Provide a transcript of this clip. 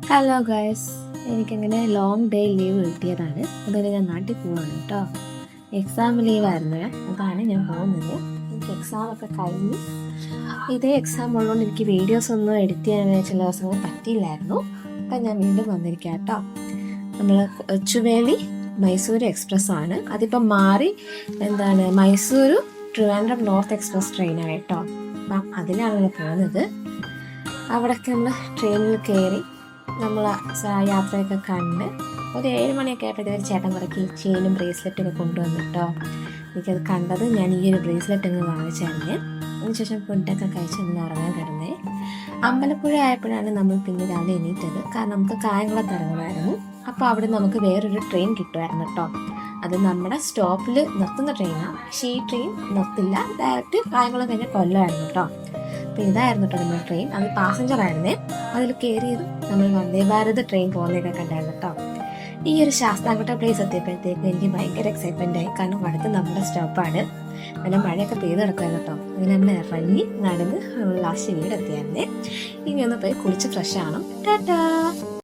Hello guys, എനിക്കങ്ങനെ long day leave കിട്ടിയതാണ്. അതുപോലെ ഞാൻ നാട്ടിൽ പോവാണ് കേട്ടോ. എക്സാം ലീവായിരുന്നു, അതാണ് ഞാൻ പോകുന്നത്. എനിക്ക് എക്സാമൊക്കെ കഴിഞ്ഞ് ഇതേ എക്സാം ഉള്ളതുകൊണ്ട് എനിക്ക് വീഡിയോസ് ഒന്നും എഡിറ്റ് ചെയ്യാൻ ചില ദിവസങ്ങൾ പറ്റിയില്ലായിരുന്നു. അപ്പം ഞാൻ വീണ്ടും വന്നിരിക്കാം കേട്ടോ. നമ്മൾ കൊച്ചുവേളി മൈസൂർ എക്സ്പ്രസ് ആണ്. അതിപ്പം മാറി മൈസൂർ ട്രിവാൻഡ്രം നോർത്ത് എക്സ്പ്രസ് ട്രെയിനാണ് കേട്ടോ. അപ്പം അതിലാണല്ലോ പോകുന്നത്. അവിടെയൊക്കെ നമ്മൾ ട്രെയിനിൽ കയറി നമ്മൾ യാത്രയൊക്കെ കണ്ട് ഒരു 7 മണിയൊക്കെ ആയപ്പോഴത്തേക്ക് ചേട്ടൻ കുറയ്ക്ക് ചെയിനും ബ്രേസ്ലെറ്റും ഒക്കെ കൊണ്ടുവന്നു കേട്ടോ. എനിക്കത് കണ്ടത് ഞാൻ ഈ ഒരു ബ്രേസ്ലെറ്റ് ഒന്ന് വാങ്ങിച്ചായിരുന്നു. അതിനുശേഷം ഫുഡൊക്കെ കഴിച്ച് ഒന്ന് ഉറങ്ങാൻ കിടന്നേ. അമ്പലപ്പുഴ ആയപ്പോഴാണ് നമ്മൾ പിന്നെ രാവിലെ എണീറ്റത്. കാരണം നമുക്ക് കായംകുളത്ത് ഇറങ്ങുമായിരുന്നു. അപ്പോൾ അവിടെ നമുക്ക് വേറൊരു ട്രെയിൻ കിട്ടുമായിരുന്നു കേട്ടോ. അത് നമ്മുടെ സ്റ്റോപ്പിൽ നിർത്തുന്ന ട്രെയിനാണ്. പക്ഷേ ഈ ട്രെയിൻ നിർത്തില്ല, ഡയറക്റ്റ് കായംകുളം കഴിഞ്ഞ കൊല്ലമായിരുന്നു കേട്ടോ. അപ്പോൾ ഇതായിരുന്നു കേട്ടോ നമ്മുടെ ട്രെയിൻ. അത് പാസഞ്ചർ ആയിരുന്നേ. അതിൽ കയറിയത് നമ്മൾ വന്ദേ ഭാരത് ട്രെയിൻ പോകുന്നതൊക്കെ കണ്ടായിരുന്നു കേട്ടോ. ഈ ഒരു ശാസ്താംകോട്ട പ്ലേസ് എത്തിയപ്പോഴത്തേക്ക് എനിക്ക് ഭയങ്കര എക്സൈറ്റ്മെൻ്റ് ആയി. കാരണം അടുത്ത് നമ്മുടെ സ്റ്റോപ്പാണ്. നല്ല മഴയൊക്കെ പെയ്ത് കിടക്കുമായിരുന്നു കേട്ടോ. അങ്ങനെ നമ്മൾ ഇറങ്ങി നടന്ന് ലാസ്റ്റ് വീടെത്തിയായിരുന്നേ. ഇനി ഒന്ന് പോയി കുളിച്ച് ഫ്രഷ് ആവണം. ടാറ്റാ.